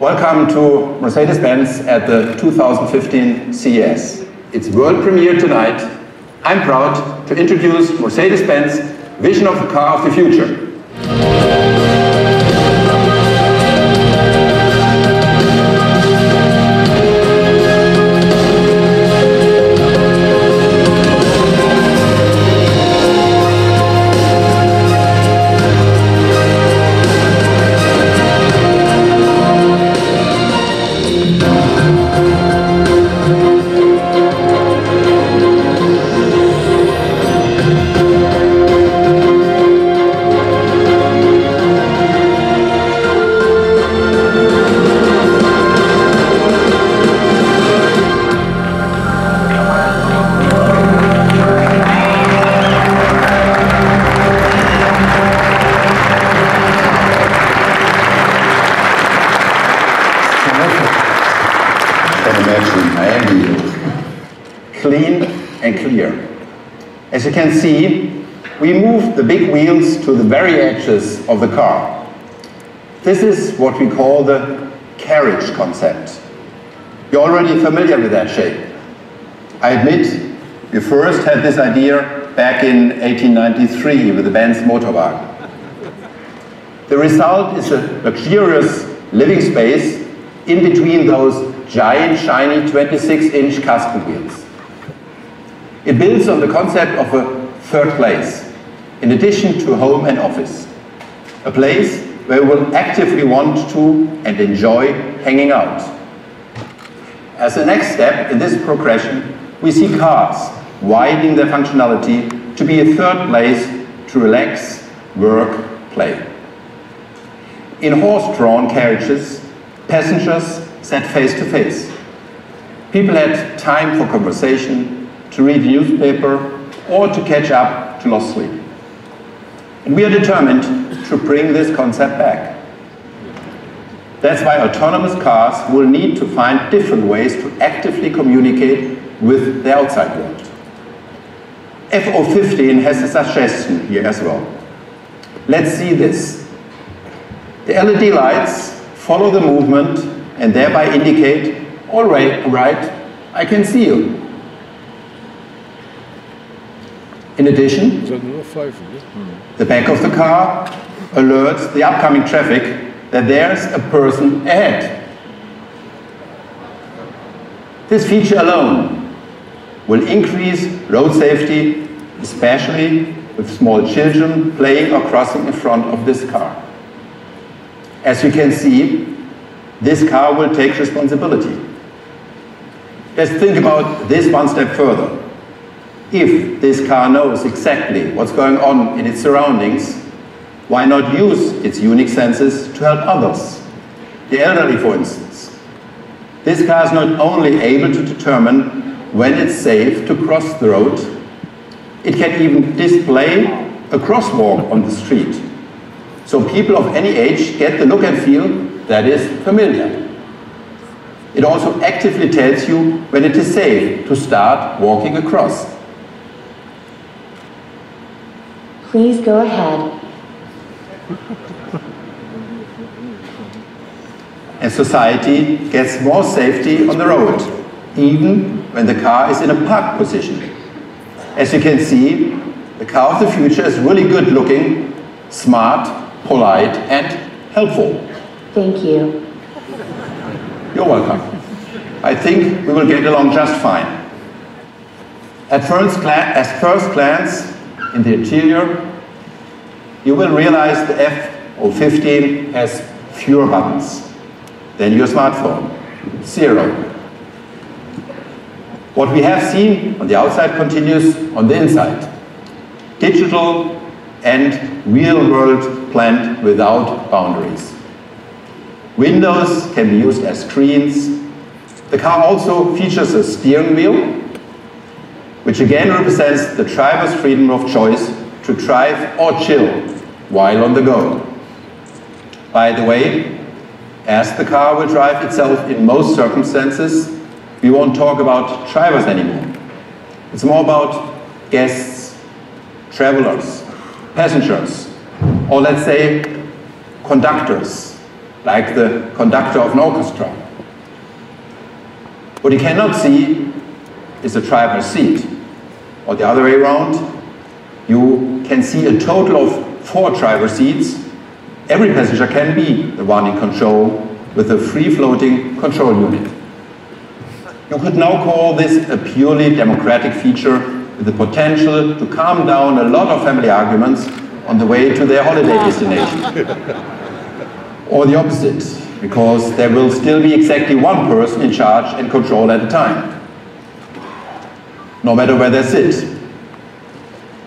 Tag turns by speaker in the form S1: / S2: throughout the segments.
S1: Welcome to Mercedes-Benz at the 2015 CES. It's world premiere tonight. I'm proud to introduce Mercedes-Benz vision of the car of the future. Clean and clear. As you can see, we moved the big wheels to the very edges of the car. This is what we call the carriage concept. You're already familiar with that shape. I admit, we first had this idea back in 1893 with the Benz Motorwagen. The result is a luxurious living space in between those giant, shiny 26-inch custom wheels. It builds on the concept of a third place, in addition to home and office. A place where we will actively want to and enjoy hanging out. As the next step in this progression, we see cars widening their functionality to be a third place to relax, work, play. In horse-drawn carriages, passengers sat face to face. People had time for conversation, to read the newspaper, or to catch up to lost sleep. And we are determined to bring this concept back. That's why autonomous cars will need to find different ways to actively communicate with the outside world. F015 has a suggestion here as well. Let's see this. The LED lights follow the movement and thereby indicate, all right, I can see you. In addition, the back of the car alerts the upcoming traffic that there's a person ahead. This feature alone will increase road safety, especially with small children playing or crossing in front of this car. As you can see, this car will take responsibility. Let's think about this one step further. If this car knows exactly what's going on in its surroundings, why not use its unique senses to help others? The elderly, for instance. This car is not only able to determine when it's safe to cross the road, it can even display a crosswalk on the street. So people of any age get the look and feel that is familiar. It also actively tells you when it is safe to start walking across.
S2: Please go ahead.
S1: And society gets more safety on the road, even when the car is in a park position. As you can see, the car of the future is really good looking, smart, polite, and helpful.
S2: Thank you.
S1: You're welcome. I think we will get along just fine. At first glance in the interior, you will realize the F015 has fewer buttons than your smartphone. 0. What we have seen on the outside continues on the inside. Digital and real world blend without boundaries. Windows can be used as screens. The car also features a steering wheel, which again represents the driver's freedom of choice to drive or chill while on the go. By the way, as the car will drive itself in most circumstances, we won't talk about drivers anymore. It's more about guests, travelers, passengers, or let's say conductors. like the conductor of an orchestra. What you cannot see is the driver's seat, or the other way around. You can see a total of 4 driver seats. Every passenger can be the one in control with a free-floating control unit. You could now call this a purely democratic feature with the potential to calm down a lot of family arguments on the way to their holiday destination. Or the opposite, because there will still be exactly one person in charge and control at a time, no matter where they sit.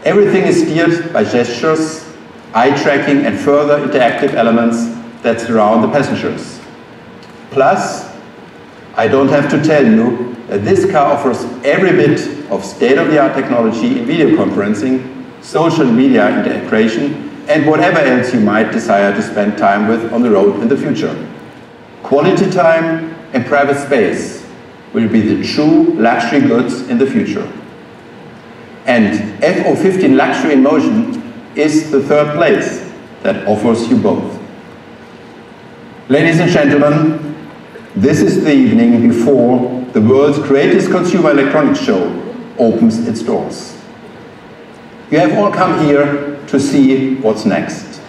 S1: Everything is steered by gestures, eye tracking and further interactive elements that surround the passengers. Plus, I don't have to tell you that this car offers every bit of state-of-the-art technology in video conferencing, social media integration, and whatever else you might desire to spend time with on the road in the future. Quality time and private space will be the true luxury goods in the future. And F015 Luxury in Motion is the third place that offers you both. Ladies and gentlemen, this is the evening before the world's greatest consumer electronics show opens its doors. You have all come here to see what's next.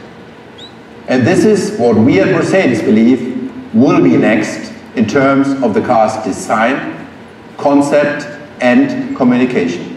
S1: And this is what we at Mercedes believe will be next in terms of the car's design, concept, and communication.